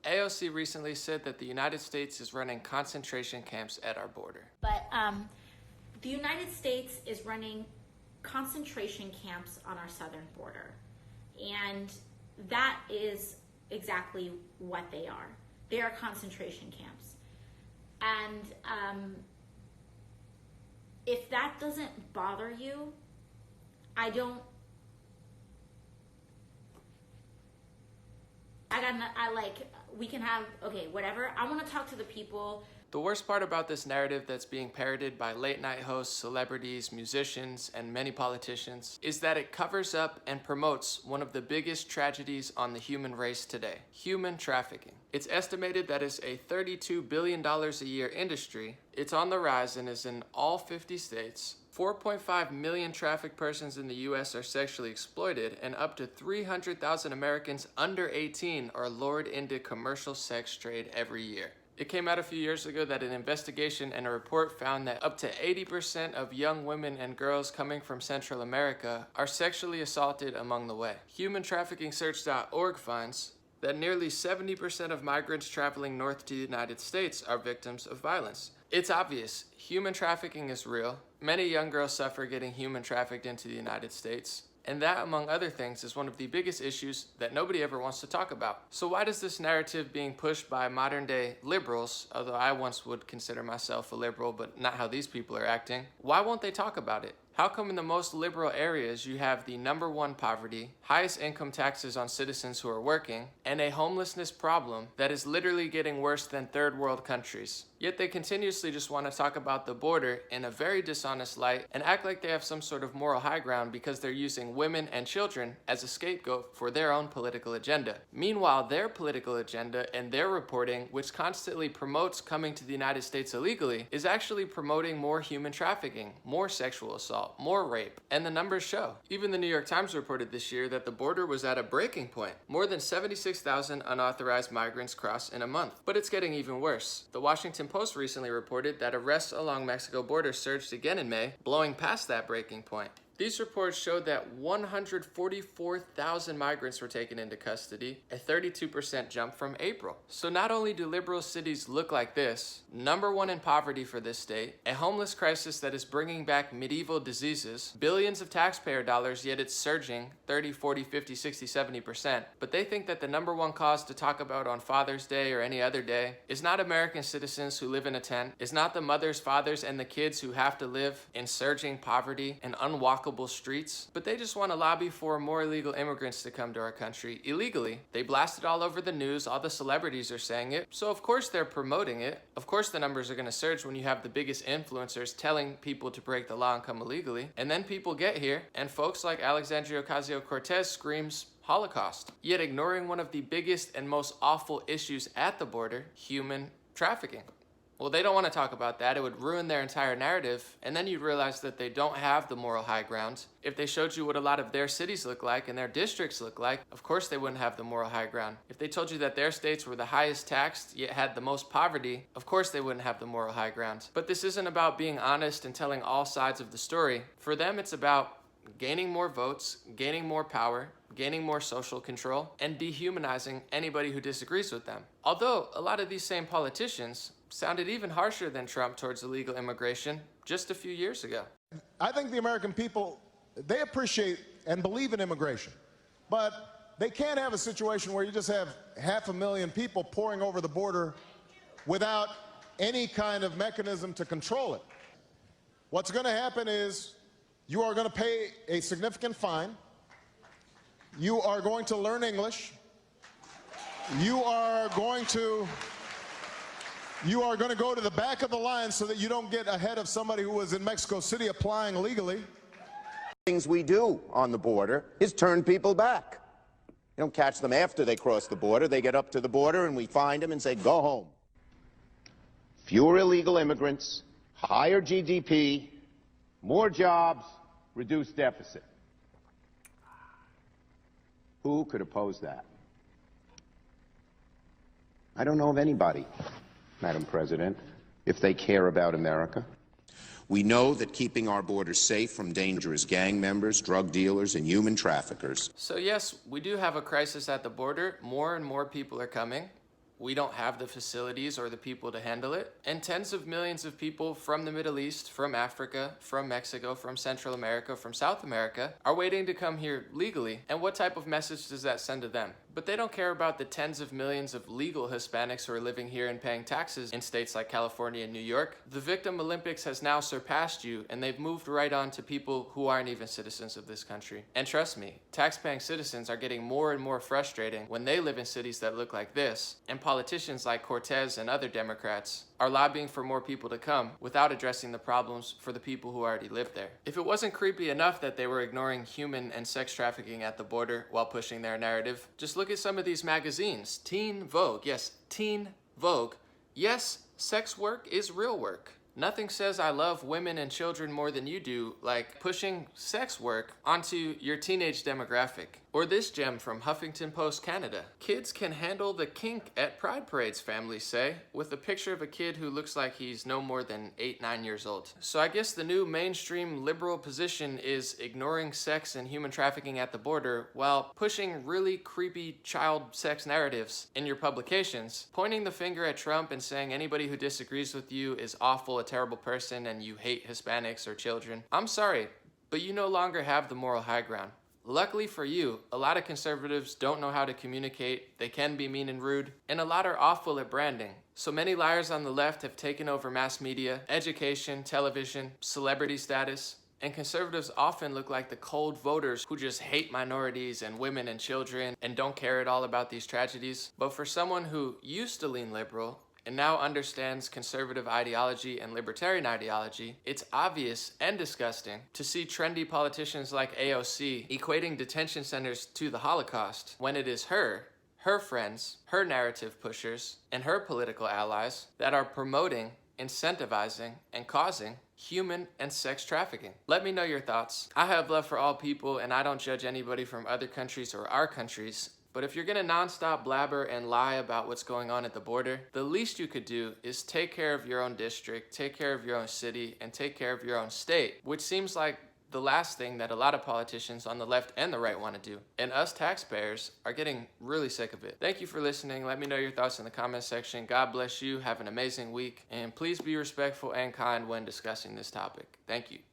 AOC recently said that the United States is running concentration camps at our border. But the United States is running concentration camps on our southern border. And that is exactly what they are. They are concentration camps. And if that doesn't bother you, we can have, okay, whatever. I want to talk to the people. The worst part about this narrative that's being parroted by late night hosts, celebrities, musicians, and many politicians is that it covers up and promotes one of the biggest tragedies on the human race today: human trafficking. It's estimated that it's a $32 billion a year industry. It's on the rise and is in all 50 states. 4.5 million trafficked persons in the US are sexually exploited, and up to 300,000 Americans under 18 are lured into commercial sex trade every year. It came out a few years ago that an investigation and a report found that up to 80% of young women and girls coming from Central America are sexually assaulted among the way. HumanTraffickingSearch.org finds that nearly 70% of migrants traveling north to the United States are victims of violence. It's obvious, human trafficking is real. Many young girls suffer getting human trafficked into the United States. And that, among other things, is one of the biggest issues that nobody ever wants to talk about. So why does this narrative being pushed by modern day liberals, although I once would consider myself a liberal, but not how these people are acting, why won't they talk about it? How come in the most liberal areas you have the #1 poverty, highest income taxes on citizens who are working, and a homelessness problem that is literally getting worse than third world countries? Yet they continuously just want to talk about the border in a very dishonest light and act like they have some sort of moral high ground because they're using women and children as a scapegoat for their own political agenda. Meanwhile, their political agenda and their reporting, which constantly promotes coming to the United States illegally, is actually promoting more human trafficking, more sexual assault, more rape, and the numbers show. Even the New York Times reported this year that the border was at a breaking point. More than 76,000 unauthorized migrants cross in a month. But it's getting even worse. The Washington Post recently reported that arrests along Mexico border surged again in May, blowing past that breaking point. These reports showed that 144,000 migrants were taken into custody, a 32% jump from April. So not only do liberal cities look like this, #1 in poverty for this state, a homeless crisis that is bringing back medieval diseases, billions of taxpayer dollars, yet it's surging 30, 40, 50, 60, 70%. But they think that the #1 cause to talk about on Father's Day or any other day is not American citizens who live in a tent, is not the mothers, fathers, and the kids who have to live in surging poverty and unwalkable streets, but they just want to lobby for more illegal immigrants to come to our country illegally. They blast it all over the news, all the celebrities are saying it, so of course they're promoting it. Of course the numbers are going to surge when you have the biggest influencers telling people to break the law and come illegally. And then people get here, and folks like Alexandria Ocasio-Cortez screams Holocaust, yet ignoring one of the biggest and most awful issues at the border: human trafficking. Well, they don't want to talk about that. It would ruin their entire narrative, and then you'd realize that they don't have the moral high ground. If they showed you what a lot of their cities look like and their districts look like, of course they wouldn't have the moral high ground. If they told you that their states were the highest taxed, yet had the most poverty, of course they wouldn't have the moral high ground. But this isn't about being honest and telling all sides of the story. For them, it's about gaining more votes, gaining more power, gaining more social control, and dehumanizing anybody who disagrees with them. Although a lot of these same politicians sounded even harsher than Trump towards illegal immigration just a few years ago. I think the American people, they appreciate and believe in immigration, but they can't have a situation where you just have 500,000 people pouring over the border without any kind of mechanism to control it. What's going to happen is you are going to pay a significant fine. You are going to learn English. You are going to go to the back of the line so that you don't get ahead of somebody who was in Mexico City applying legally. Things we do on the border is turn people back. You don't catch them after they cross the border. They get up to the border and we find them and say, go home. Fewer illegal immigrants, higher GDP, more jobs, reduced deficit. Who could oppose that? I don't know of anybody, Madam President, if they care about America. We know that keeping our borders safe from dangerous gang members, drug dealers, and human traffickers. So yes, we do have a crisis at the border. More and more people are coming. we don't have the facilities or the people to handle it. And tens of millions of people from the Middle East, from Africa, from Mexico, from Central America, from South America are waiting to come here legally. And what type of message does that send to them? But they don't care about the tens of millions of legal Hispanics who are living here and paying taxes in states like California and New York. The Victim Olympics has now surpassed you, and they've moved right on to people who aren't even citizens of this country. And trust me, tax-paying citizens are getting more and more frustrating when they live in cities that look like this, and politicians like Cortez and other Democrats are lobbying for more people to come without addressing the problems for the people who already live there. If it wasn't creepy enough that they were ignoring human and sex trafficking at the border while pushing their narrative, just look at some of these magazines. Teen Vogue, yes, Teen Vogue. Yes, sex work is real work. Nothing says I love women and children more than you do, like pushing sex work onto your teenage demographic. Or this gem from Huffington Post Canada. Kids can handle the kink at pride parades, families say, with a picture of a kid who looks like he's no more than 8-9 years old. So I guess the new mainstream liberal position is ignoring sex and human trafficking at the border while pushing really creepy child sex narratives in your publications, pointing the finger at Trump and saying anybody who disagrees with you is awful, a terrible person, and you hate Hispanics or children. I'm sorry, but you no longer have the moral high ground. Luckily for you, a lot of conservatives don't know how to communicate, they can be mean and rude, and a lot are awful at branding. So many liars on the left have taken over mass media, education, television, celebrity status, and conservatives often look like the cold voters who just hate minorities and women and children and don't care at all about these tragedies. But for someone who used to lean liberal, and now understands conservative ideology and libertarian ideology, it's obvious and disgusting to see trendy politicians like AOC equating detention centers to the Holocaust when it is her friends, her narrative pushers, and her political allies that are promoting, incentivizing, and causing human and sex trafficking. Let me know your thoughts. I have love for all people, and I don't judge anybody from other countries or our countries. But if you're gonna nonstop blabber and lie about what's going on at the border, the least you could do is take care of your own district, take care of your own city, and take care of your own state, which seems like the last thing that a lot of politicians on the left and the right want to do. And us taxpayers are getting really sick of it. Thank you for listening. Let me know your thoughts in the comments section. God bless you. Have an amazing week. And please be respectful and kind when discussing this topic. Thank you.